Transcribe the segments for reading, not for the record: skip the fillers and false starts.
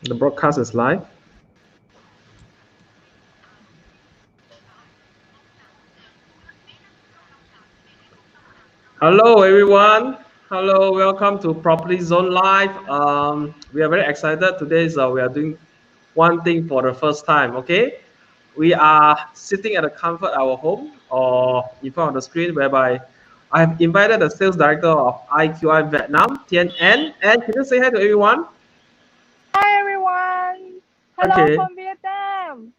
The broadcast is live. Hello, everyone. Hello, welcome to Property Zone Live. We are very excited today. We are doing one thing for the first time. Okay, we are sitting at the comfort of our home or in front of the screen, whereby I have invited the sales director of IQI Vietnam, Thien. And can you say hi to everyone? Hi everyone! Hello Okay. from Vietnam!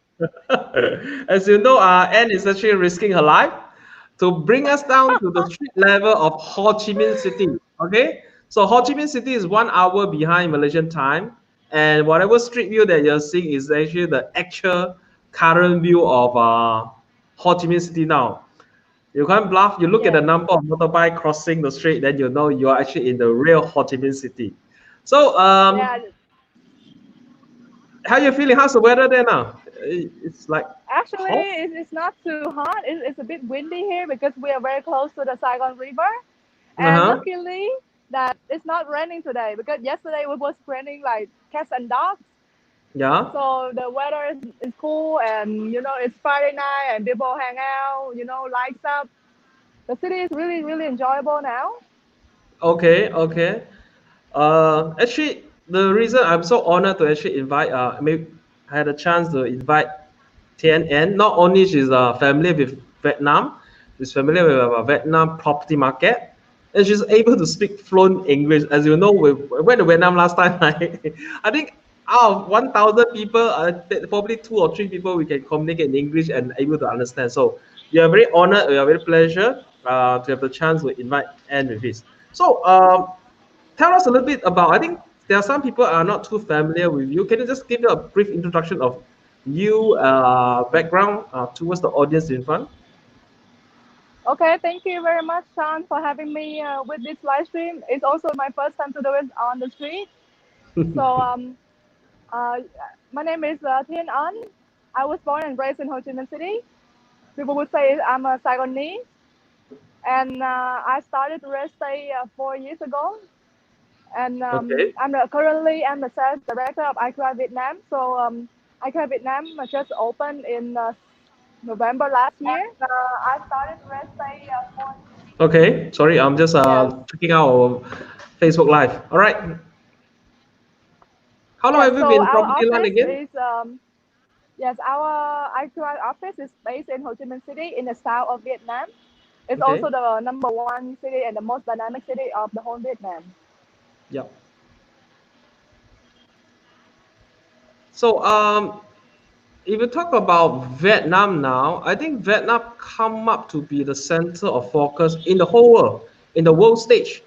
As you know, Anne is actually risking her life to bring us down to the street level of Ho Chi Minh City. Okay, so Ho Chi Minh City is 1 hour behind Malaysian time, and whatever street view that you're seeing is actually the actual current view of Ho Chi Minh City now. You can't bluff. You look at the Yes, number of motorbike crossing the street, then you know you are actually in the real Ho Chi Minh City. So, yeah. how you feeling? How's the weather there now? It's like Actually, hot. it's not too hot. It's a bit windy here because we are very close to the Saigon River. Uh And huh. luckily that it's not raining today because yesterday it was raining like cats and dogs. Yeah. So the weather is cool, and it's Friday night and people hang out. Lights up. The city is really enjoyable now. Okay. Okay. Actually, the reason I'm so honored to actually invite, I had a chance to invite Thien An. Not only she's familiar with Vietnam, she's familiar with Vietnam property market, and she's able to speak fluent English. As you know, we went to Vietnam last time. I think out of 1,000 people, probably 2 or 3 people we can communicate in English and able to understand. So we are very honored, we are very pleasure to have the chance to invite Anne with this. So tell us a little bit about. I think there are some people are not too familiar with you. Can you just give a brief introduction of you, background towards the audience in front? Okay, thank you very much, Sean, for having me with this live stream. It's also my first time to do it on the street. So, uh, my name is Thien An. I was born and raised in Ho Chi Minh City. People would say I'm a Saigonese, and I started real estate 4 years ago. And Okay. currently I'm the sales director of IQI Vietnam. So, IQI Vietnam just opened in November last year. I started real estate for Okay. Sorry, I'm just yes. checking out our Facebook Live. All right. How long Yes, have you so been our property line office again? is yes, our actual office is based in Ho Chi Minh City in the south of Vietnam. It's Okay. also the number one city and the most dynamic city of the whole Vietnam. Yeah. So if you talk about Vietnam now, I think Vietnam come up to be the center of focus in the whole world, in the world stage.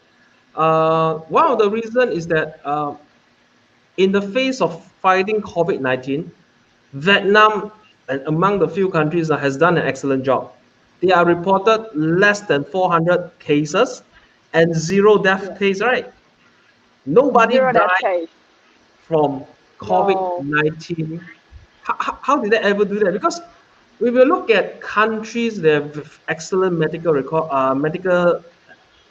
One of Yes, the reason is that in the face of fighting COVID-19, Vietnam, and among the few countries that has done an excellent job. They are reported less than 400 cases and zero death yes. case, right? Nobody Zero death died case. from No. COVID-19. How did they ever do that? Because if you look at countries that have excellent medical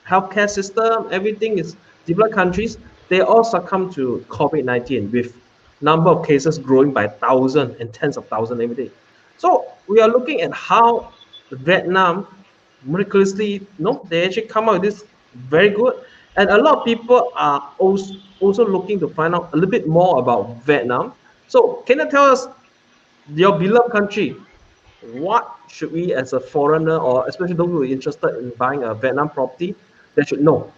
healthcare system, everything is developed countries, they all succumb to COVID-19 with number of cases growing by thousands and tens of thousands every day. So we are looking at how Vietnam miraculously, no, they actually come out with this very good. And a lot of people are also looking to find out a little bit more about Vietnam. So can you tell us your beloved country? What should we, as a foreigner, or especially those who are interested in buying a Vietnam property, they should know?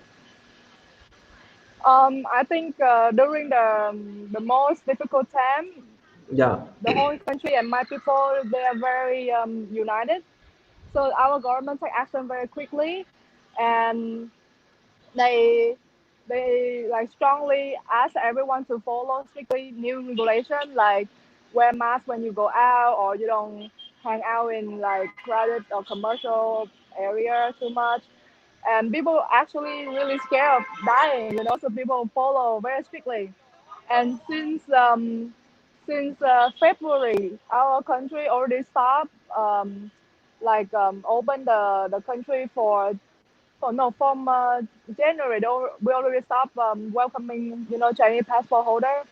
I think during the most difficult time, Yeah. the whole country and my people, they are very united. So our government take action very quickly, and they they like strongly ask everyone to follow strictly new regulation, like wear mask when you go out, or you don't hang out in like crowded or commercial area too much. And people actually really scared of dying, so people follow very strictly. And since February, our country already stopped open the country for no from January. We already stopped welcoming Chinese passport holder.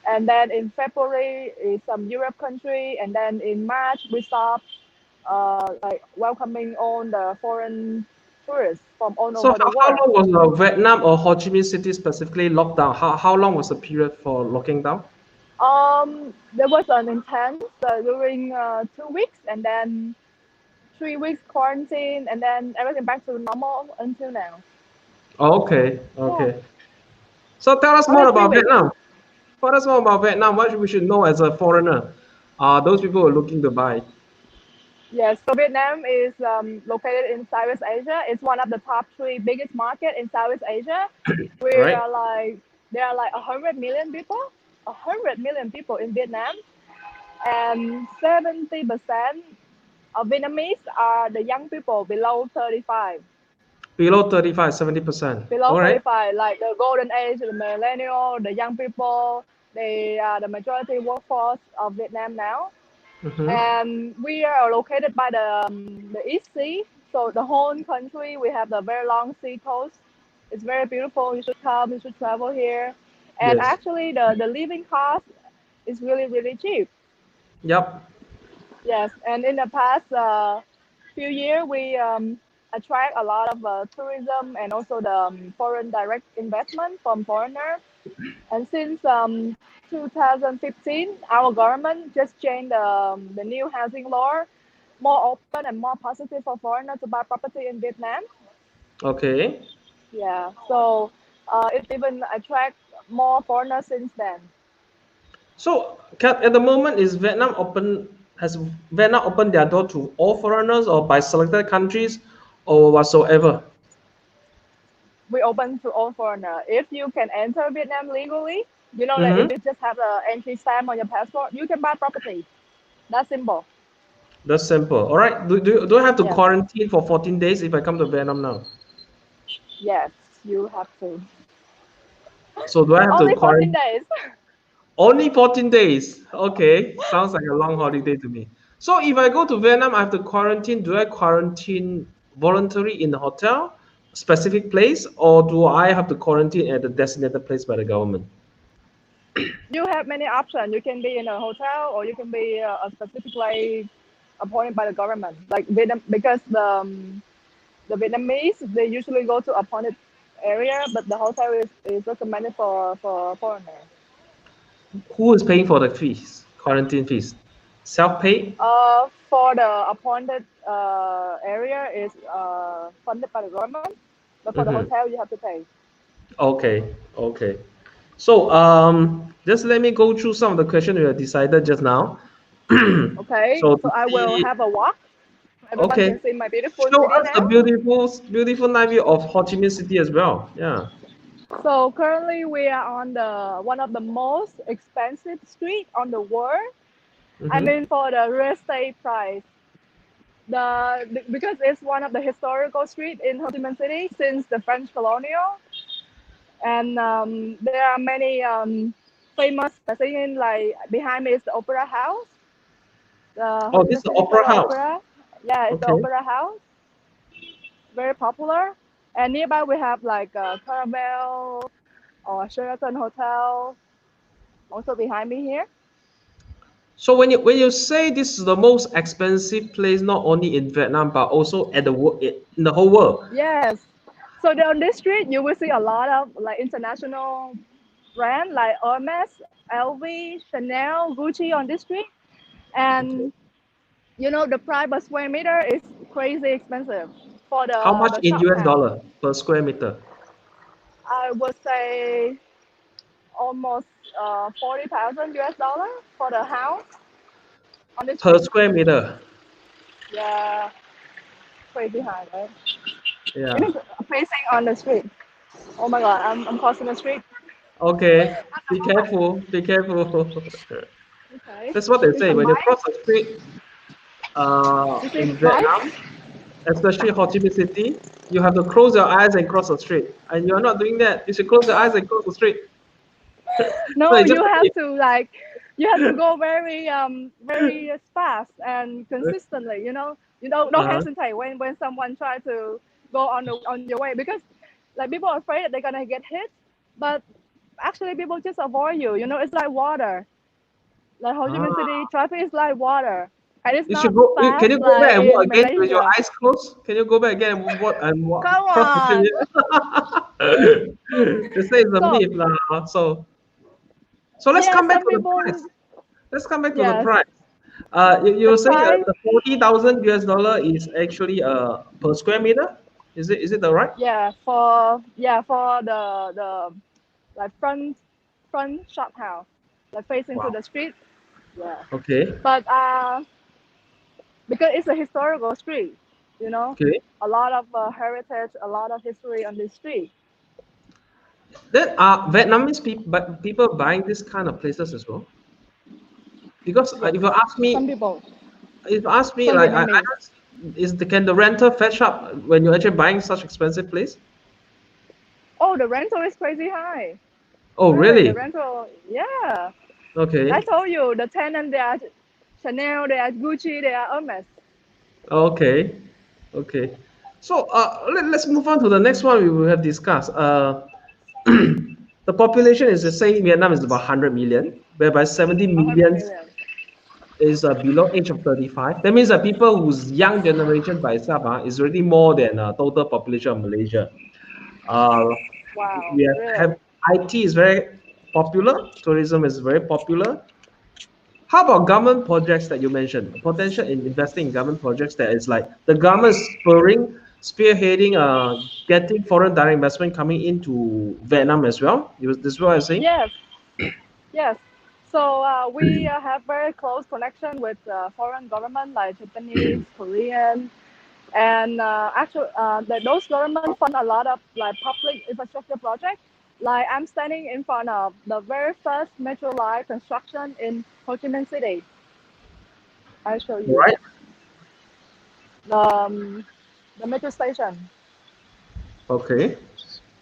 And then in February is some Europe country, and then in March we start like welcoming all the foreign tourists from all So over the how world. long was Vietnam or Ho Chi Minh City specifically locked down? How long was the period for locking down? There was an intense during 2 weeks, and then 3 weeks quarantine, and then everything back to normal until now. Okay, Yeah, okay. So tell us more only three about weeks. Vietnam. Tell us more about Vietnam. What we should know as a foreigner? Those people who are looking to buy, Yes, so Vietnam is located in Southeast Asia. It's one of the top three biggest market in Southeast Asia. We right? are like there are like 100 million people, 100 million people in Vietnam, and 70% of Vietnamese are the young people below 35. Below 35, 70%. Below All right. 35, like the golden age, the millennial, the young people, they are the majority workforce of Vietnam now. Mm-hmm. And we are located by the East Sea. So the whole country, we have the very long sea coast. It's very beautiful. You should come. You should travel here. And Yes. actually, the living cost is really really cheap. Yep. Yes. And in the past few years, we attract a lot of tourism and also the foreign direct investment from foreigners. And since 2015, our government just changed the new housing law, more open and more positive for foreigners to buy property in Vietnam. Okay. Yeah, so it even attract more foreigners since then. So at the moment, is Vietnam open? Has Vietnam opened their door to all foreigners or by selected countries or whatsoever? We open to all foreigners. If you can enter Vietnam legally, you know that Mm-hmm. if you just have the entry stamp on your passport, you can buy property. That's simple. That's simple. All right. Do I have to Yes, quarantine for 14 days if I come to Vietnam now? yes, you have to. So do I have to Only 14 quarantine? days. Only 14 days. Okay. Sounds like a long holiday to me. So if I go to Vietnam, I have to quarantine. Do I quarantine voluntary in the hotel, specific place, or do I have to quarantine at the designated place by the government? You have many options. You can be in a hotel or you can be a specifically appointed by the government. Like Vietnam, because the Vietnamese they usually go to appointed area, but the hotel is recommended for foreigners. Who is paying for the fees, quarantine fees? Self-pay? For the appointed area is funded by the government, but for the Mm-hmm. hotel you have to pay. Okay, okay. So just let me go through some of the questions we have decided just now. Okay, So so to I will see, have a walk. Everyone okay, can see my beautiful show city us the now. beautiful night view of Ho Chi Minh City as well. Yeah. So currently we are on the one of the most expensive street on the world. I Mm-hmm. mean for the real estate price. Because it's one of the historical street in Ho Chi Minh City since the French colonial, and there are many famous things like behind me is the Opera House, the Ho Oh, Chi this is Minh the City Opera Palace House. Opera. Yeah, it's the Okay. Opera House, very popular. And nearby we have like Caramel or Sheraton Hotel, also behind me here. So when you say this is the most expensive place, not only in Vietnam but also at the in the whole world. Yes. So on this street, you will see a lot of like international brand like Hermes, LV, Chanel, Gucci on this street. Okay. And you know the price per square meter is crazy expensive for How much the in shop US house. dollar per square meter? I would say almost 40,000 US dollar for the house on the Per street. square meter. Yeah, crazy high, right? It Yeah. is facing on the street. Oh my god, I'm crossing the street. Okay. Be careful. Be careful. Okay, That's what they see say some when you cross bikes. the street You see in bikes. Vietnam, especially Ho Chi Minh City. You have to close your eyes and cross the street, and you're not doing that. You should close your eyes and cross the street. So No, it's just you a have tip. to like, you have to go very fast and consistently. You know, you don't Uh-huh. hesitate when someone try to go on your way because like people are afraid that they're gonna get hit, but actually people just avoid you. You know, it's like water. Like Ho Chi Minh Ah, City traffic is like water, and it's you should not go. Can fast you go back like and walk in again with your Malaysia. eyes closed? Can you go back again and walk Come cross the street? on. They say it's a So myth, lah. So let's yeah, come back some to the people, price. Let's come back to the yes, price. You the were saying price, the 40,000 US dollar is actually per square meter. Is it the right? for the like front shop house, like facing to Wow. the street. Yeah, Okay. but because it's a historical street, you know, Okay. a lot of heritage, a lot of history on this street. Then are Vietnamese people buying this kind of places as well? Because Yes, some people, if you ask me, some like I Vietnamese. don't can the renter fetch up when you're actually buying such expensive place? Oh, the rental is crazy high. Oh, Really, the really? rental, yeah. I Okay. told you the tenant they are Chanel, they are Gucci, they are Hermes. Okay. Okay. So let's move on to the next one we will have discussed. The population is saying Vietnam is about 100 million, whereby 70 100 million million. is below age of 35. That means that people whose young generation by itself is already more than total population of Malaysia. Uh, Wow, we have really? IT is very popular, tourism is very popular. How about government projects that you mentioned? Potential in investing in government projects that is like the government is spearheading, getting foreign direct investment coming into Vietnam as well. This is what I'm saying. Yes, yes. So we have very close connection with foreign government like Japanese, Korean, and actually those government fund a lot of like public infrastructure projects. Like I'm standing in front of the very first metro line construction in Ho Chi Minh City. I show All you right. the metro station. Okay.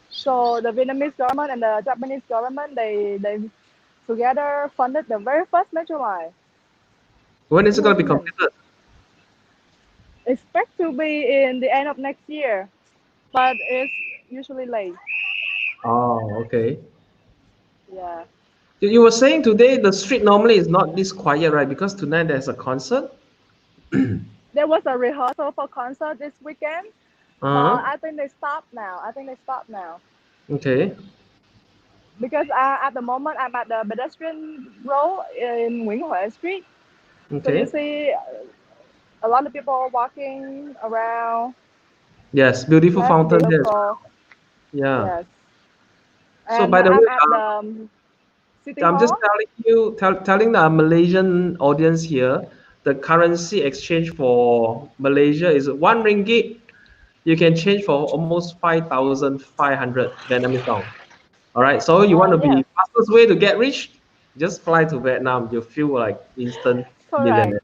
So the Vietnamese government and the Japanese government they together funded the very first metro line When is it in Ho going to Chi be Minh. completed? Expect to be in the end of next year, but it's usually late. Oh, okay. Yeah. You were saying today the street normally is not this quiet, right? Because tonight there's a concert. There was a rehearsal for concert this weekend, but Uh-huh. I think they stopped now. I think they stopped now Okay. because at the moment I'm at the pedestrian road in Nguyễn Huệ Street. So you Okay. see a lot of people walking around. Yes, beautiful That's fountain there as beautiful. well. Yeah. Yes. So And by the I'm way, at the City I'm just Hall. telling the Malaysian audience here, the currency exchange for Malaysia is 1 ringgit. You can change for almost 5,500 Vietnamese dong. All right. So you want to be Yes, fastest way to get rich? Just fly to Vietnam. You feel like instant correct. millionaire.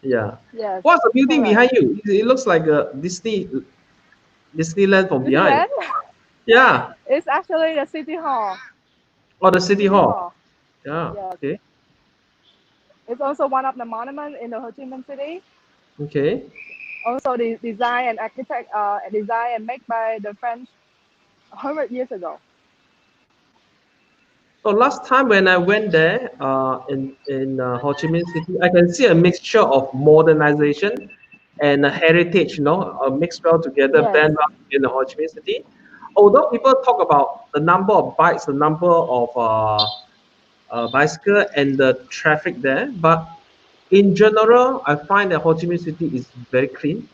Yeah. Yes, What's the building correct. behind you? It looks like a Disneyland from behind. Disneyland Yeah. is actually the City Hall. Or the city City hall. Hall. Yeah. Yes. Okay. It's also one of the monuments in the Ho Chi Minh City. Okay. Also, the design and architect, design and made by the French 100 years ago. So last time when I went there, in Ho Chi Minh City, I can see a mixture of modernization and heritage. A mixed well together, Yes. blend well in the Ho Chi Minh City. Although people talk about the number of bikes, the number of bicycle, and the traffic there, but in general, I find that Ho Chi Minh City is very clean.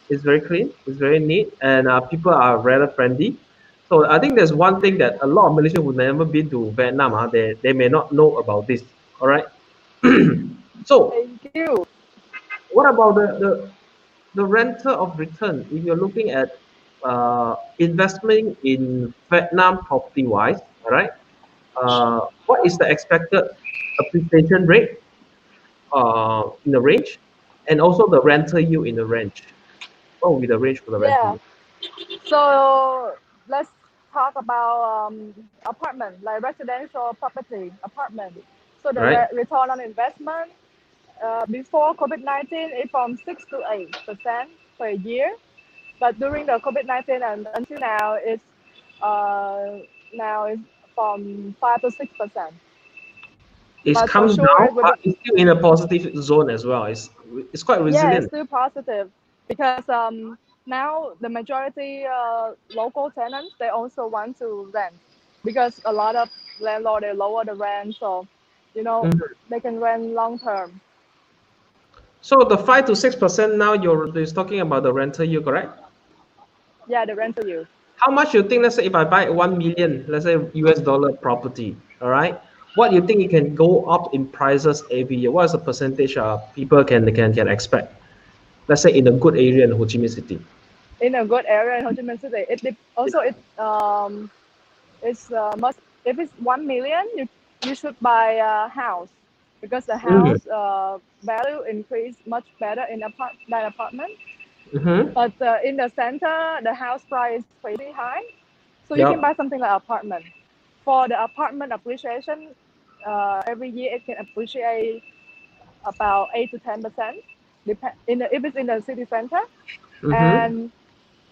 It's very clean. It's very neat, and people are rather friendly. So I think there's one thing that a lot of Malaysians who've never been to Vietnam, they may not know about this. All right. So Thank you. what about the rental of return? If you're looking at investment in Vietnam property wise, all right. What is the expected appreciation rate in the range, and also the rental yield in the range? What will be the range for the rental Yeah. yield? So let's talk about apartment, like residential property apartment. So the Right. return on investment before COVID-19 is from 6 to 8% per year, but during the COVID-19 and until now, it's from 5 to 6%. It's But for come sure, down, it would. but it's still in a positive zone as well. It's quite Yeah, it's resilient. still positive because now the majority local tenants, they also want to rent because a lot of landlord, they lower the rent, so Mhm. they can rent long term. So the 5 to 6% now you're talking about the rental yield, correct? Yeah, the rental yield. How much you think, let's say if I buy 1 million, let's say US dollar property, all right? What you think it can go up in prices every year? What is the percentage people can expect? Let's say in a good area in Ho Chi Minh City. In a good area in Ho Chi Minh City, also it's must if it's 1 million, you should buy a house because the Mm. house value increase much better in than apartment. Mm-hmm. But in the center, the house price is pretty high, so you can Yep. buy something like apartment. For the apartment appreciation, every year it can appreciate about 8 to 10%. If it's in the city center, Mm-hmm. and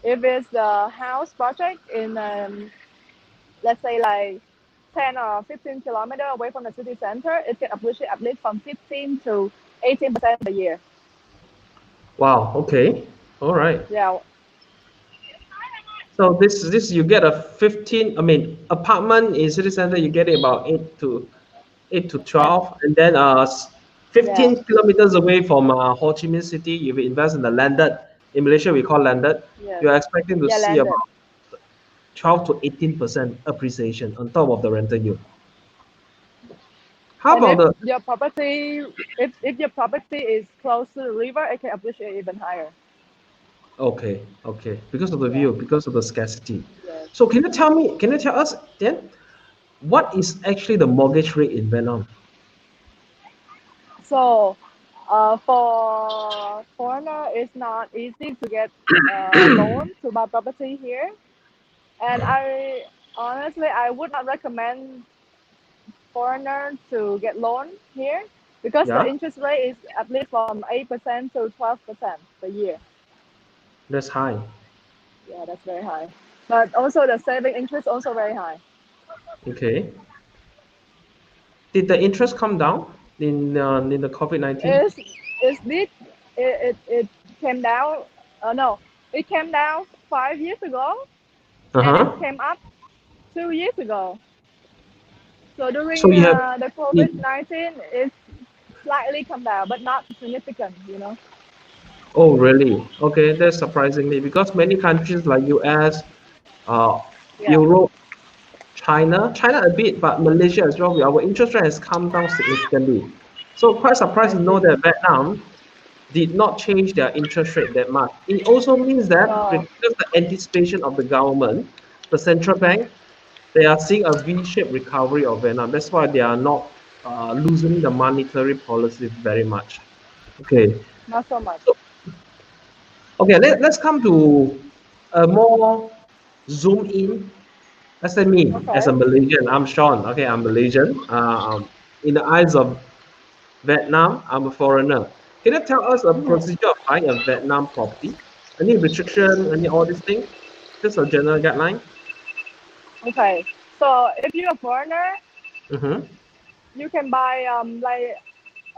if it's the house project in let's say like 10 or 15 kilometers away from the city center, it can appreciate at least from 15 to 18% a year. Wow. Okay. All right. Yeah, So this you get a 15. I mean, apartment in city center you get it about 8 to 12, and then yeah, 15 kilometers away from Ho Chi Minh City, if you invest in the landed, in Malaysia we call landed, yes, you're expecting to yeah, see landed. about 12 to 18% appreciation on top of the rental yield. How And about if the your property, if your property is close to the river, it can appreciate even higher. okay, because of the Yeah, view, because of the scarcity. yes. So can you tell us then what is actually the mortgage rate in Vietnam? So, for foreigner, it's not easy to get loan to buy property here. And I would not recommend foreigner to get loan here because the Yeah, interest rate is at least from 8% to 12% per year. that's high. Yeah, that's very high. But also the saving interest also very high. Okay. Did the interest come down in the COVID-19? It's did it came down. No, it came down 5 years ago, and it Uh-huh. came up 2 years ago. So So during you have the it, COVID-19, it's slightly come down, but not significant. oh really? Okay, that's surprisingly because many countries like US, uh, Yeah, Europe, China a bit, but Malaysia as well, our interest rate has come down significantly. So quite surprised I to know see. that Vietnam did not change their interest rate that much. It also means that No, because the anticipation of the government, the central bank, they are seeing a V-shaped recovery of Vietnam. That's why they are not loosening the monetary policy very much. Okay. not so much. So, okay, let's come to a more zoom in. Let's say me as Okay. a Malaysian. I'm Sean. Okay, I'm Malaysian. In the eyes of Vietnam, I'm a foreigner. Can you tell us a procedure of buying a Vietnam property? Any restriction, any all these things? Just a general guideline. Okay. So if you're a foreigner, Mm-hmm. you can buy like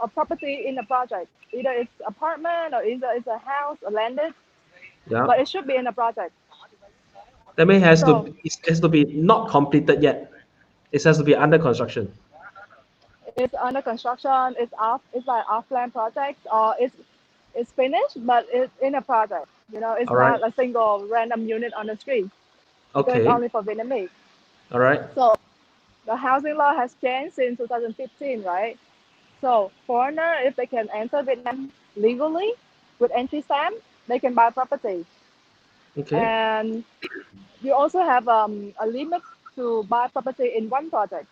a property in a project. Either it's apartment or either it's a house or landed, Yeah. but it should be in a project. That means So it has to be not completed yet. It has to be under construction. it's under construction. It's like off-land projects, or it's finished, but it's in a project. It's All right. not a single random unit on the street because it's Okay. only for Vietnamese. All right. So the housing law has changed since 2015, right? So foreigner, if they can enter Vietnam legally with entry stamp, they can buy property. Okay. And you also have a limit to buy property in one project.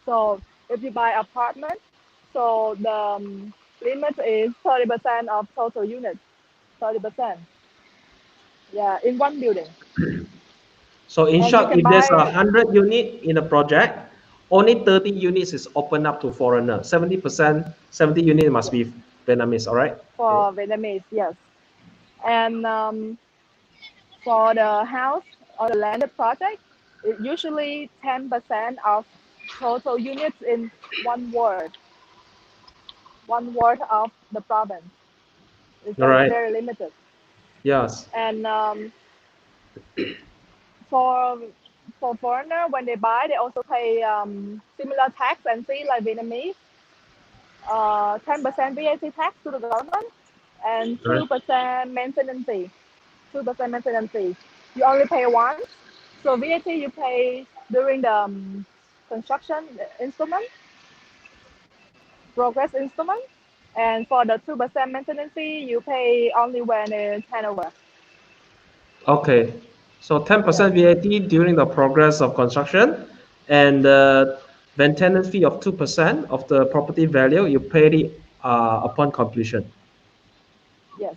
So if you buy apartment, so the limit is 30% of total units. 30%. Yeah, in one building. So in And you short, can if there's a buy 100 unit in a project, only 30 units is open up to foreigner. 70%, 70 unit must yes, be Vietnamese. All right. Okay. for Vietnamese, yes. And for the house or the landed project, It's usually 10% of total units in one ward of the province. It's All right. very limited. Yes. And for foreigner, when they buy, they also pay similar tax and fee like Vietnamese. 10% VAT tax to the government and All right. 2% maintenance fee. 2% maintenance fee. You only pay once. So VAT you pay during the construction instrument, progress instrument. And for the 2% maintenance fee, you pay only when it's handover. Okay. So Yes, 10% VAT during the progress of construction, and maintenance fee of 2% of the property value you pay it upon completion. yes.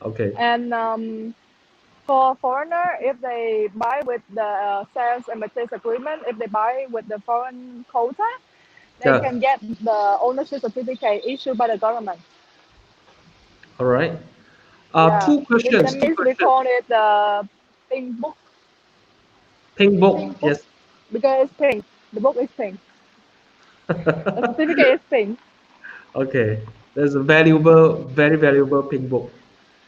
Okay. And for foreigner, if they buy with the sales and purchase agreement, if they buy with the foreign quota, they Yeah. can get the ownership certificate issued by the government. All right. Yeah, Two in questions. Two Vietnamese we questions. call it the pink book. Pink book. Pink book Yes. because it's pink. The book is pink. The certificate is pink. Okay. There's a valuable, very valuable pink book.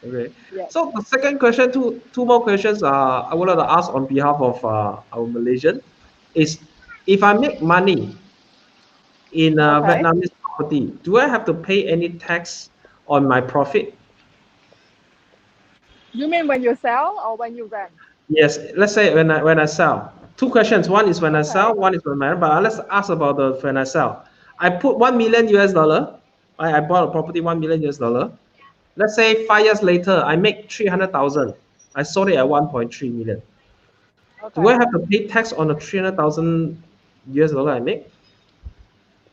Okay. Yes. So the second question, two more questions. I would like to ask on behalf of our Malaysian, is if I make money in Okay. Vietnamese property, do I have to pay any tax on my profit? You mean when you sell or when you rent? Yes. Let's say when I sell. Two questions. One is when I Okay. sell. One is when I. But let's ask about the when I sell. I put 1 million US dollar. I bought a property 1 million US dollar. Let's say 5 years later, I make 300,000. I sold it at 1.3 million. Do I Okay. have to pay tax on the 300,000 US dollar I make?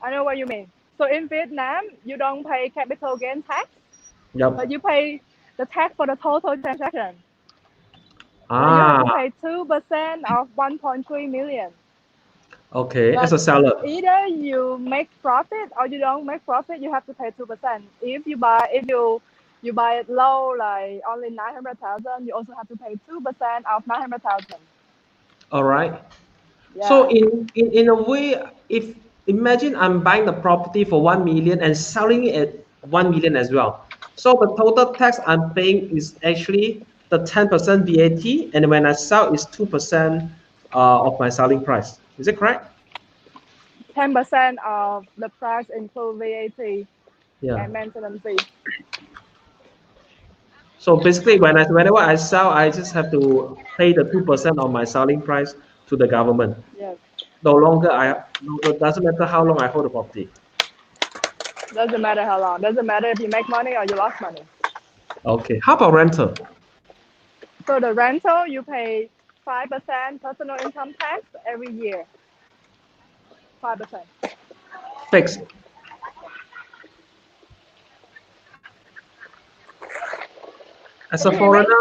I know what you mean. So in Vietnam, you don't pay capital gain tax, but Yep. you pay the tax for the total transaction. Like you have to Ah, pay 2% of 1.3 million. okay. As But a seller. either you make profit or you don't make profit, you have to pay 2%. If you buy it low, like only 900,000, you also have to pay 2% of 900,000. All right. So Yeah. in a way, if imagine I'm buying the property for 1 million and selling it at 1 million as well. So the total tax I'm paying is actually the 10% VAT, and when I sell is 2% of my selling price. Is it correct? 10% of the price include VAT Yeah. and maintenance fee. So basically, whenever I sell, I just have to pay the 2% of my selling price to the government. Yes. No longer Yes. no, doesn't matter how long I hold the property. Doesn't matter how long. Doesn't matter if you make money or you lost money. Okay. How about rental? So the rental, you pay 5% personal income tax every year. 5%. Fixed. As Can a you hear me? foreigner,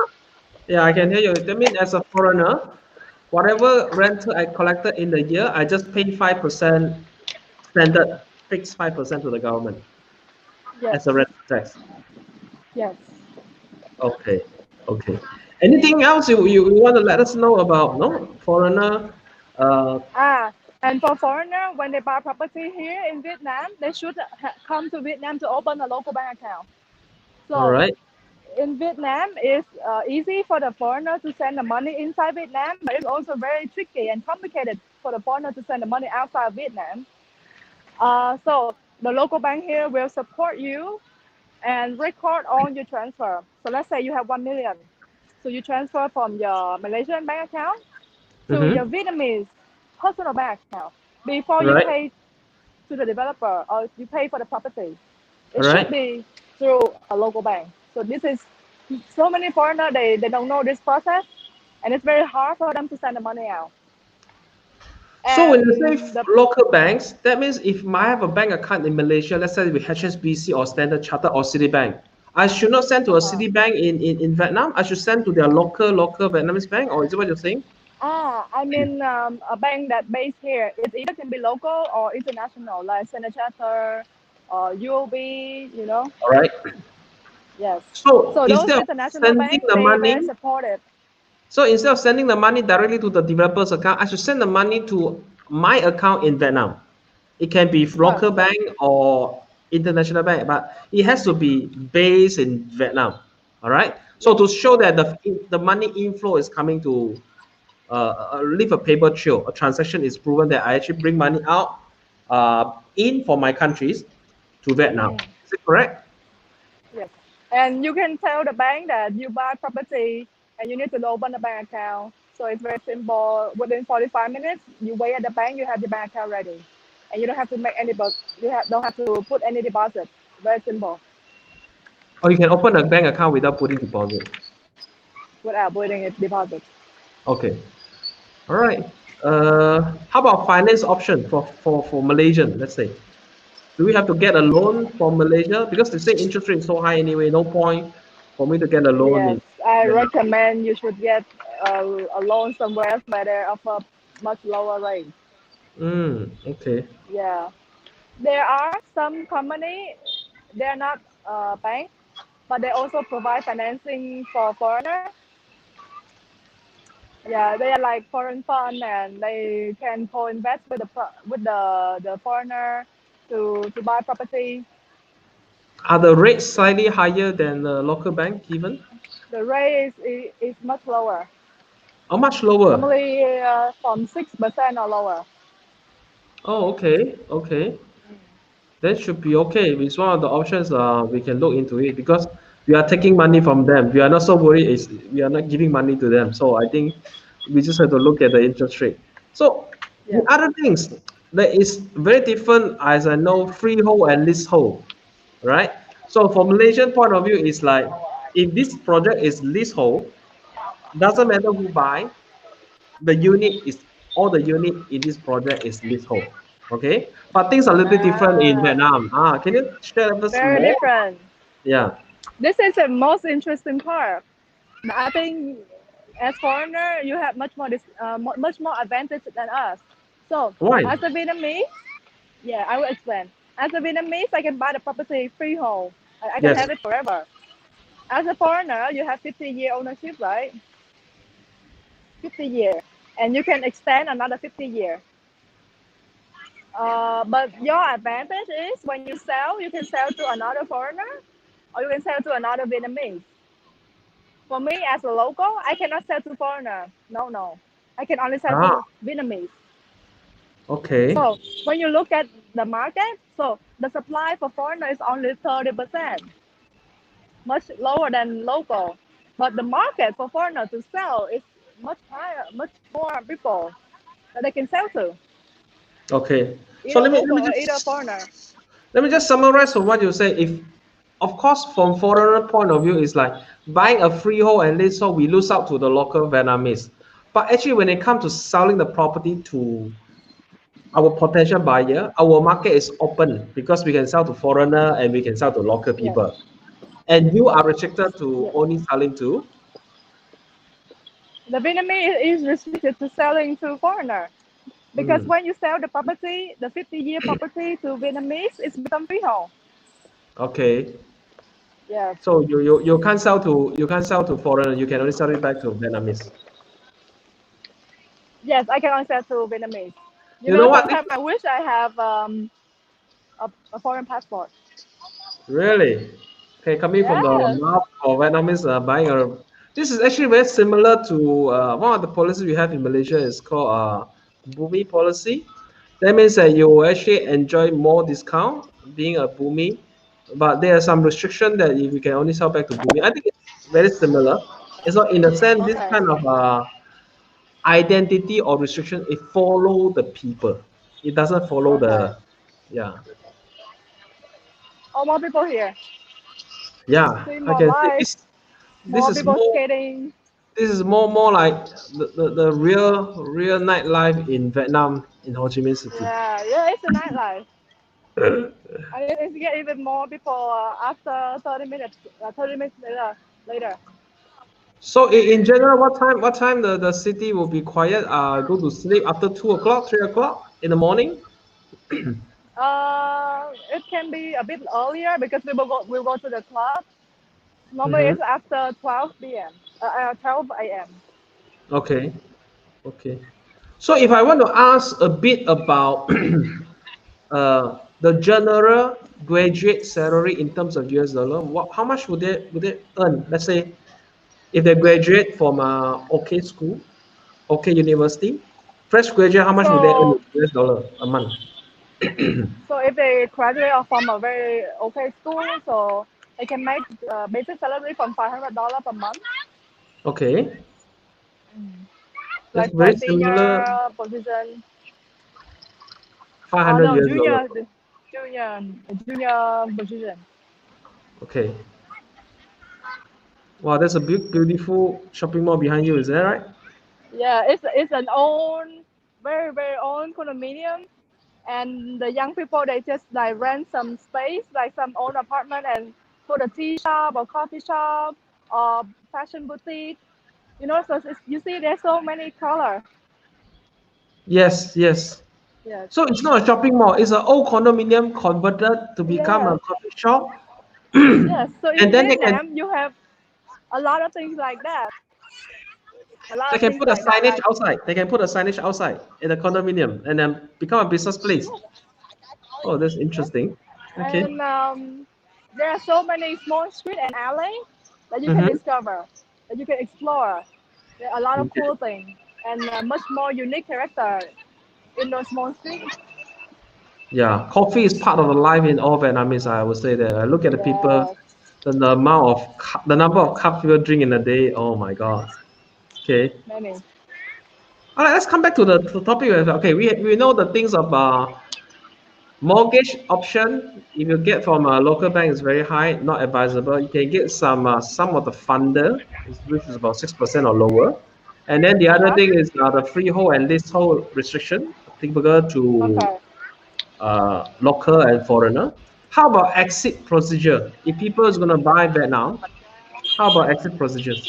yeah, I can hear you. That means as a foreigner, whatever rental I collected in the year, I just pay 5% standard, fixed 5% to the government Yes. as a rental tax. Yes. Okay. Okay. Anything else you want to let us know about, no? Foreigner. Ah, and for foreigner, when they buy property here in Vietnam, they should come to Vietnam to open a local bank account. All So right. in Vietnam, it's easy for the foreigner to send the money inside Vietnam, but it's also very tricky and complicated for the foreigner to send the money outside of Vietnam. So the local bank here will support you and record all your transfer. So let's say you have 1 million. So you transfer from your Malaysian bank account to your Mm-hmm. Vietnamese personal bank account before All you right. pay to the developer or you pay for the property. All It should right. be through a local bank. So this is so many foreigners they don't know this process and it's very hard for them to send the money out. So when you say And the local banks, that means if I have a bank account in Malaysia, let's say with HSBC or Standard Chartered or Citibank, I should not send to a uh-huh. Citibank in Vietnam. I should send to their local Vietnamese bank, or is it what you're saying? I mean a bank that based here. It either can be local or international, like Standard Chartered or UOB, you know. All right. Yes. So So those instead of international sending banks, the they very money, supportive. So instead of sending the money directly to the developer's account, I should send the money to my account in Vietnam. It can be No, local bank or international bank, but it has to be based in Vietnam. All right. So yes, to show that the money inflow is coming to leave a paper trail, a transaction is proven that I actually bring money out in for my countries to Vietnam. Is it correct? yes. And you can tell the bank that you buy property and you need to open a bank account. So it's very simple. Within 45 minutes, you wait at the bank, you have the bank account ready. And you don't have to make any, don't have to put any deposit. Very simple, Or you can open a bank account without putting deposit. without putting a deposit. Okay. All right. How about finance option for Malaysian, let's say? Do we have to get a loan from Malaysia? Because they say interest rate is so high anyway, no point for me to get a loan Yes, in I Vietnam. recommend you should get a loan somewhere else where they offer much lower rate. Okay. Yeah, there are some company, they're not bank, but they also provide financing for foreigner. Yeah, they are like foreign fund, and they can co-invest with the foreigner to buy property. Are the rates slightly higher than the local bank even? The rate is much lower. How much lower? Normally from 6% or lower. Oh, okay. Okay. That should be okay. It's one of the options we can look into it because we are taking money from them. We are not so worried is we are not giving money to them. So I think we just have to look at the interest rate. So the Yes. other things that is very different as I know freehold and leasehold, right? So from Malaysian point of view, it's like if this project is leasehold, doesn't matter who buy, the unit is all the unit in this project is leasehold. Okay, but things are a little bit different in Ah, Vietnam. Can you share with us very more? different. Yeah. This is the most interesting part. I think as foreigner, you have much more advantage than us. So Why? as a Vietnamese, yeah, I will explain. As a Vietnamese, I can buy the property freehold. I can Yes. have it forever. As a foreigner, you have 50-year ownership, right? 50 year, and you can extend another 50 year. But your advantage is when you sell, you can sell to another foreigner or you can sell to another Vietnamese. For me, as a local, I cannot sell to foreigner. No, no. I can only sell Ah. to Vietnamese. Okay. So when you look at the market, so the supply for foreigner is only 30%, much lower than local. But the market for foreigner to sell is much higher, much more people that they can sell to, Okay. So either local or either foreigner. let me just summarize from what you say. If of course from foreigner point of view, it's like buying a freehold and leasehold, we lose out to the local Vietnamese. But actually, when it comes to selling the property to our potential buyer, our market is open because we can sell to foreigner and we can sell to local Yes, people. And you are restricted to yes. only selling to. The Vietnamese is restricted to selling to foreigner because Mm, when you sell the property, the 50-year property to Vietnamese, it's become freehold. okay. Yes, So you can't sell to foreigner. You can only sell it back to Vietnamese. yes, I can only sell to Vietnamese. You You know know, what? sometimes I wish I have a foreign passport. Really? Okay, coming from the Yes, mouth of Vietnamese buying a. This is actually very similar to one of the policies we have in Malaysia. Is called Bumi policy. That means that you actually enjoy more discount being a Bumi, but there are some restriction that if you can only sell back to Bumi. I think it's very similar. It's not in a sense this okay, kind of identity or restriction. It follow the people. It doesn't follow okay. the yeah. Oh, more people here. Yeah, See I more can see life, this more is people more skating. more like the real nightlife in Vietnam in Ho Chi Minh City. Yeah, yeah, it's a nightlife. And it's get even more people after 30 minutes, 30 minutes later. So in general, what time the city will be quiet? Go to sleep after 2 o'clock, 3 o'clock in the morning. It can be a bit earlier because we'll go to the club. Normally Mm-hmm. it's after 12 p.m. 12 a.m. Okay. Okay. So if I want to ask a bit about the general graduate salary in terms of US dollar, how much would they earn? Let's say if they graduate from OK school, OK university, fresh graduate, how much would they earn So in US dollar a month? so if they graduate from a very okay school, so they can make basic salary from $500 per month, Okay, that's like very for similar, senior position. 500 No, US dollar. junior, junior position. Okay. Wow, there's a big, beautiful shopping mall behind you. Is that right? Yeah, it's an own, very own condominium, and the young people they just like rent some space, like some own apartment, and put a tea shop or coffee shop or fashion boutique. You know, so you see, there's so many color. Yes, yes. Yes, So it's not a shopping mall. It's an old condominium converted to become a yes, coffee shop. yes. So And in then they can Vietnam, you have a lot of things like that. A lot they of can things put a like that. signage Like outside. They can put a signage outside in the condominium and then become a business place. yes, Oh, that's yes. interesting. Okay. And there are so many small street and alley that you can Mm-hmm. discover, that you can explore. There are a lot of Okay. cool things and much more unique character in those small streets. Yeah, coffee is part of the life in all Vietnamese. I would say that. I look at the people, Yes, the amount of the number of cups people drink in a day. Oh my God. Okay. many. All right, let's come back to the topic. Okay, we know the things of mortgage option. If you get from a local bank, is very high, not advisable. You can get some of the funder, which is about 6% or lower. And then the other Uh-huh. thing is the freehold and leasehold restriction, applicable to Okay. local and foreigner. How about exit procedure? If people is going to buy Vietnam, how about exit procedures?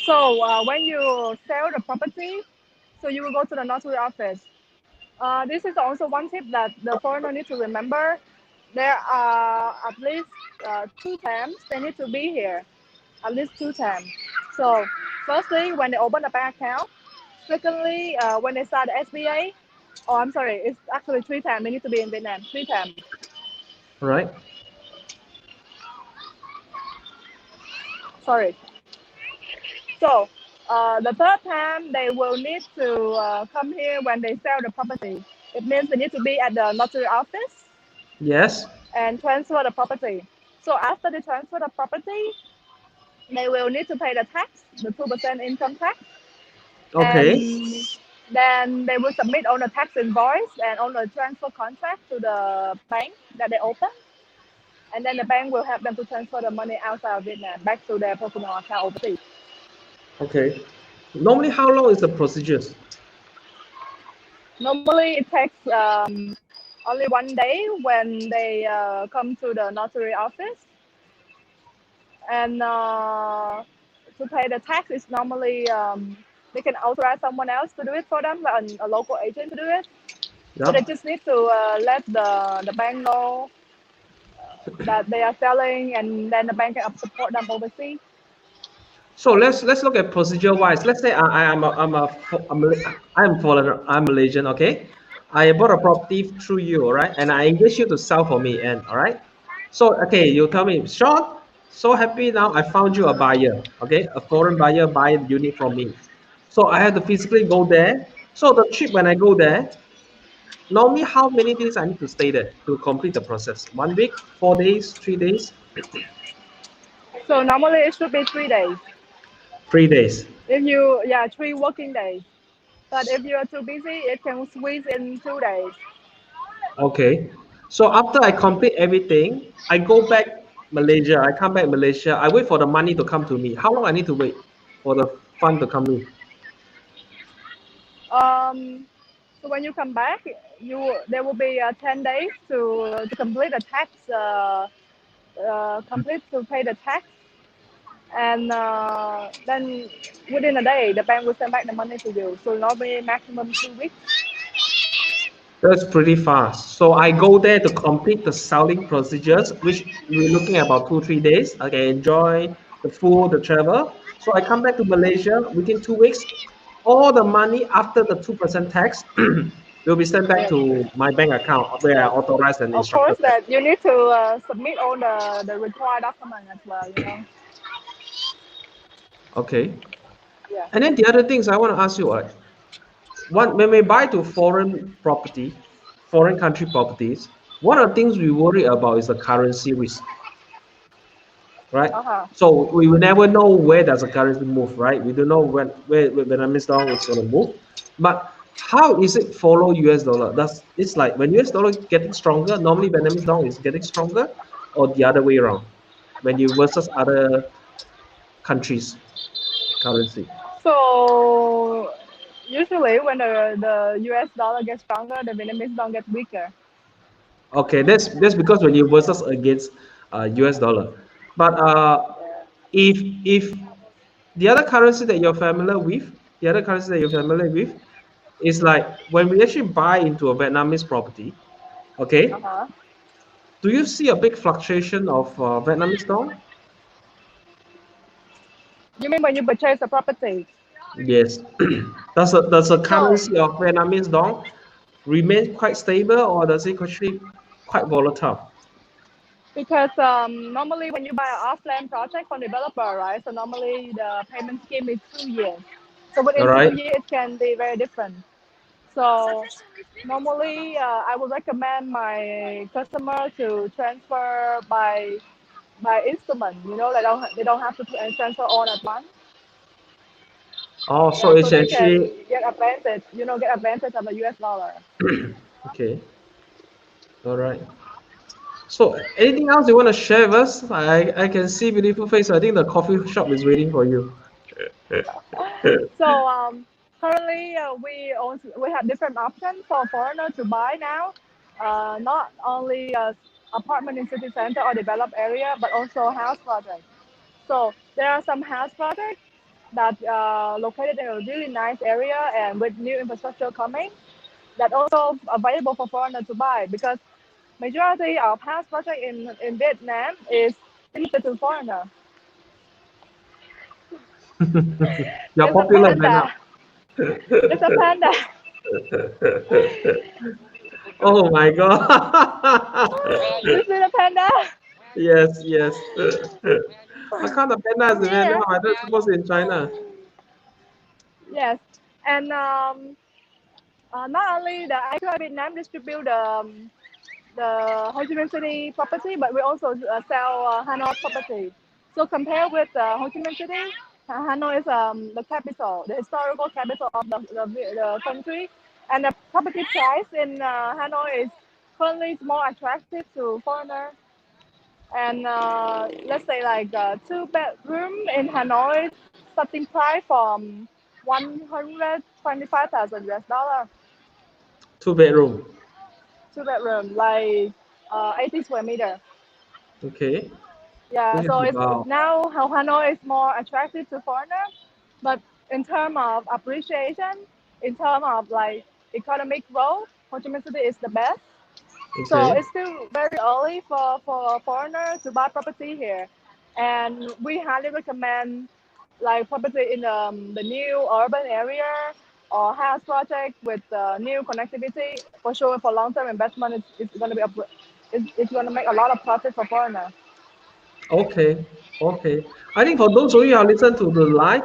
So when you sell the property, so you will go to the notary office. This is also one tip that the foreigner need to remember. There are at least 2 times they need to be here, at least 2 times. So, firstly, when they open a bank account. Secondly, when they start the SBA. Oh, I'm sorry, it's actually 3 times. They need to be in Vietnam 3 times. All right. Sorry. So, the third time they will need to come here when they sell the property. It means they need to be at the notary office Yes. and transfer the property. So after they transfer the property, they will need to pay the tax, the 2% income tax, Okay. and then they will submit on the tax invoice and on the transfer contract to the bank that they open, and then the bank will help them to transfer the money outside of Vietnam back to their personal account overseas. Okay. Normally, how long is the procedures? Normally, it takes only 1 day when they come to the notary office, and to pay the tax is normally they can authorize someone else to do it for them, like a local agent to do it. So they Yeah. just need to let the bank know that they are selling, and then the bank can support them overseas. So let's look at procedure wise. Let's say I'm Malaysian. Okay, I bought a property through you, all right, and I engage you to sell for me, and all right. So okay, you tell me, Sean, so happy now I found you a buyer. Okay, a foreign buyer buy the unit from me. So I have to physically go there. So the trip when I go there, normally how many days I need to stay there to complete the process? 1 week, 4 days, 3 days, So normally it should be 3 days. 3 days. If you, yeah, 3 working days. But if you are too busy, it can squeeze in 2 days. Okay. So after I complete everything, I go back Malaysia. I come back Malaysia. I wait for the money to come to me. How long I need to wait for the fund to come in? Um, so when you come back, you there will be 10 days to complete the tax, complete to pay the tax, and then within a day the bank will send back the money to you. So normally maximum 2 weeks. That's pretty fast. So I go there to complete the selling procedures, which we're looking at about 2, 3 days. Okay, enjoy the food, the travel. So I come back to Malaysia within 2 weeks. All the money after the 2% tax will be sent back Yes. to my bank account where I Yes. authorized and Of instructed course, them. that you need to submit all the required documents as well. You know. Okay. Yeah. And then the other things I want to ask you, one when we buy to foreign property, foreign country properties, one of the things we worry about is the currency risk, right? Uh huh. So we will never know where does the currency move, right? We don't know where Vietnamese dong is going to move. But how is it follow US dollar? That's it's like when US dollar getting stronger, normally Vietnamese dong is getting stronger, or the other way around when you versus other countries currency. So usually when the US dollar gets stronger, the Vietnamese don't get weaker. Okay, that's because when you versus against US dollar. But if the other currency that you're familiar with, the other currency that you're familiar with is like when we actually buy into a Vietnamese property, Uh okay, huh. do you see a big fluctuation of Vietnamese dong? You mean when you purchase a property? Yes. Does the So currency of Vietnamese dong remain quite stable or does it actually quite volatile? because normally when you buy an off-land project from developer, right? So normally the payment scheme is 2 years. So All within two right. years, it can be very different. So normally, I would recommend my customer to transfer by instrument. You know, they don't have to transfer all at once. Oh, so Yeah, so it's they can actually get advantage. You know, get advantage of the US dollar. okay. All right. So anything else you want to share with us? I can see beautiful face. I think the coffee shop is waiting for you. So currently, we have different options for foreigners to buy now. Not only apartment in city center or developed area, but also house projects. So there are some house projects that located in a really nice area and with new infrastructure coming that also available for foreigners to buy because majority of house project in Vietnam is limited to foreigner. You're It's a popular right now. panda. It's a panda. Oh my God. You see the panda? Yes, yes. What kind of panda is Come in Vietnam? here. I don't suppose in China. Yes, and not only the IQI Vietnam distribute the Ho Chi Minh City property, but we also sell Hanoi property. So compared with Ho Chi Minh City, Hanoi is the capital, the historical capital of the country, and the property price in Hanoi is currently more attractive to foreigners. And let's say like a two-bedroom in Hanoi, starting price from 125,000 US dollar. Two bedroom. Two-bedroom, like 80 square meter. Okay. Yeah, Which is so it's about now how Hanoi is more attractive to foreigners, but in terms of appreciation, in terms of like economic growth, Ho Chi Minh City is the best. So okay. it's still very early for foreigners to buy property here, and we highly recommend like property in the new urban area or house project with new connectivity. For sure, for long-term investment, it's going to be it's going to make a lot of profit for foreigners. Okay. Okay. I think for those of you who listen to the live,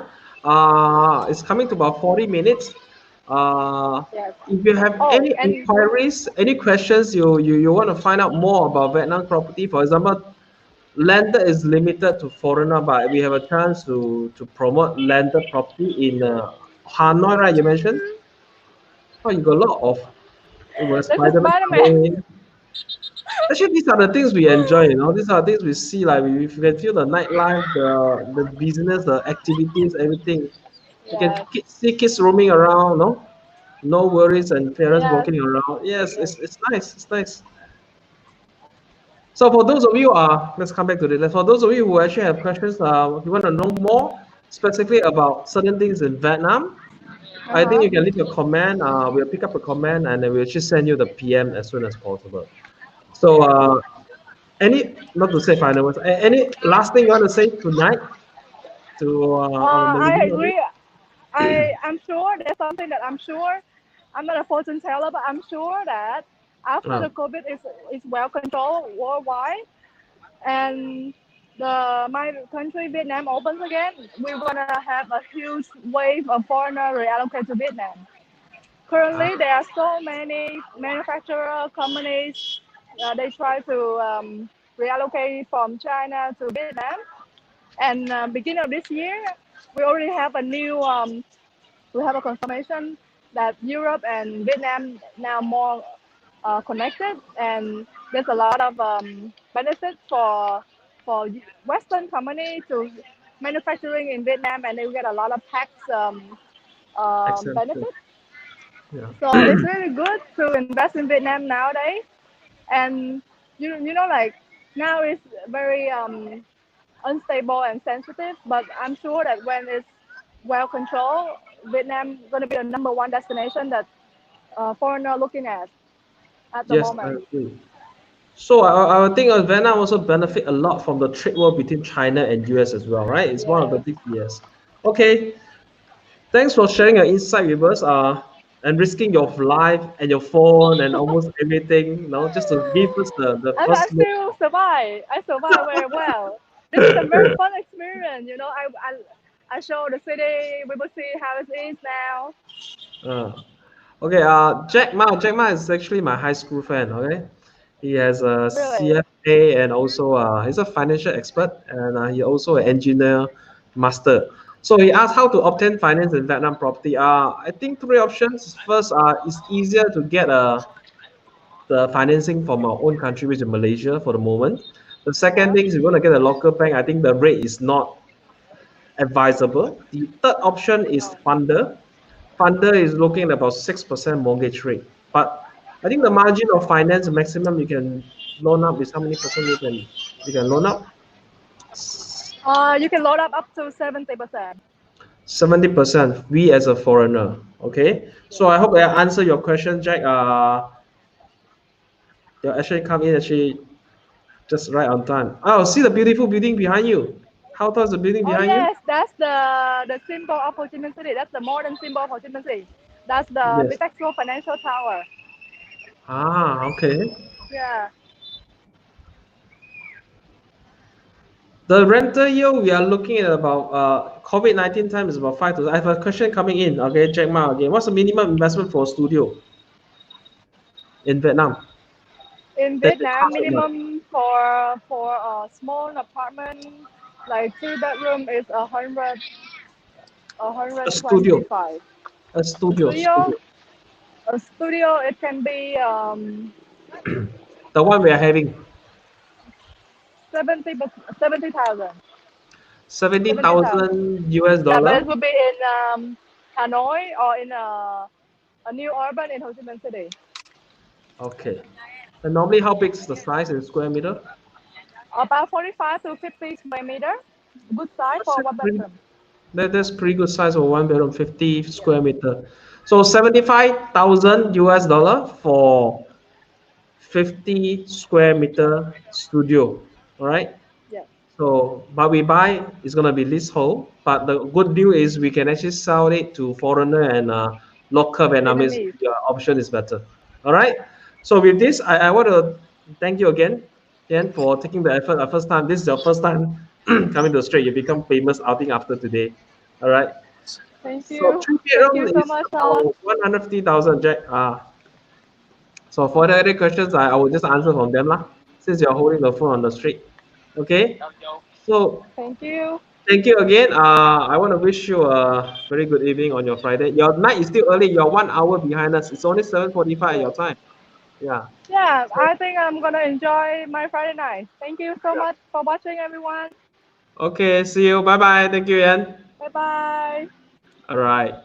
it's coming to about 40 minutes. Uh, Yes. if you have Oh, any and inquiries, any questions you want to find out more about Vietnam property, for example, lender is limited to foreigner, but we have a chance to promote landed property in Hanoi, right? You mentioned. Oh, you got a lot of this is Spider-Man Spider-Man. coming in. Actually, these are the things we enjoy. These are things we see. Like if you can feel the nightlife, the business, the activities, everything. You can Yes. see kids roaming around. No worries, and parents Yes. walking around. Yes, Yes. it's nice. It's nice. So for those of you, let's come back to this. For those of you who actually have questions, you want to know more specifically about certain things in Vietnam, Uh I think huh. you can leave your comment. We'll pick up a comment and then we'll just send you the PM as soon as possible. So, any not to say final words. Any last thing you want to say tonight? to our I Malaysian audience? agree. I'm sure there's something that I'm sure. I'm not a fortune teller, but I'm sure that after Uh, the COVID is well controlled worldwide, and the my country Vietnam opens again, we're gonna have a huge wave of foreigners reallocate to Vietnam. ah, Currently, there are so many manufacturer companies. They try to reallocate from China to Vietnam, and beginning of this year, we already have a new we have a confirmation that Europe and Vietnam now more connected, and there's a lot of benefits for Western company to manufacturing in Vietnam, and they get a lot of tax exemption. benefits. Yeah. So it's really good to invest in Vietnam nowadays, and you know like now it's very unstable and sensitive, but I'm sure that when it's well controlled, Vietnam going to be the number one destination that foreigner looking at the Yes, I moment. agree. So I think Vietnam also benefit a lot from the trade war between China and US as well, right? It's one of the Yeah, big yes. Okay, thanks for sharing your insight with us. And risking your life and your phone and almost everything, just to give us the I first look. still survive. I survive very well. This is a very fun experience. You know, I show the city. We will see how it is now. Uh, okay, Jack Ma is actually my high school friend. Okay, he has a Really. CFA and also he's a financial expert and he also an engineer master. So he asked how to obtain finance in Vietnam property. I think three options. First, it's easier to get the financing from our own country, which is Malaysia for the moment. The second Uh-huh. thing is you want to get a local bank. I think the rate is not advisable. The third option is No. funder. Funder is looking at about 6% mortgage rate. But I think the margin of finance maximum you can loan up is how many percent you can loan up? You can load up to 70%. 70%. We as a foreigner. Okay. So I hope I answer your question, Jack. You actually come in actually just right on time. Oh, see the beautiful building behind you. How tall is the building Oh behind you? yes, that's the symbol of Ho Chi Minh City. That's the modern symbol of Ho Chi Minh City. That's the Yes. Bitexco Financial Tower. Okay. Yeah. The rental yield we are looking at about COVID-19 time is about 5 to. I have a question coming in. Okay, Jack Ma again. What's the minimum investment for a studio in Vietnam? In That it Vietnam, costs a lot. minimum for a small apartment like 2 bedroom is a A hundred studio. twenty five. A A studio. studio, Studio. a studio, it can be The one we are having. 70,000. 70,000. 70,000 US Yeah, but it dollar. would be in Hanoi or in a new urban in Ho Chi Minh City. Okay. And normally how big is the size in square meter? About 45 to 50 square meter. Good size That's for it, one pretty, bedroom. that's pretty good size for one bedroom, 50 square meter. So 75,000 US dollar for 50 square meter studio. All right. Yes. So, but we buy is gonna be leasehold. But the good deal is we can actually sell it to foreigner and local Vietnamese. Vietnamese. Your option is better. All right. So with this, I want to thank you again, Thien, for taking the effort. The first time, this is your first time coming to Australia. You become famous outing after today. All right. Thank So you. three Thank bedroom you so is much, Alan. about 150,000, Jack. So for the other questions, I will just answer from them lah. Since you're holding the phone on the street. Okay. So Thank you. thank you again. I want to wish you a very good evening on your Friday. Your night is still early. You're 1 hour behind us. It's only 7:45 Yeah. your time. Yeah. Yeah, So I think I'm gonna enjoy my Friday night. Thank you so yeah. much for watching, everyone. Okay. See you. Bye bye. Thank you, Ian. Bye bye. All right.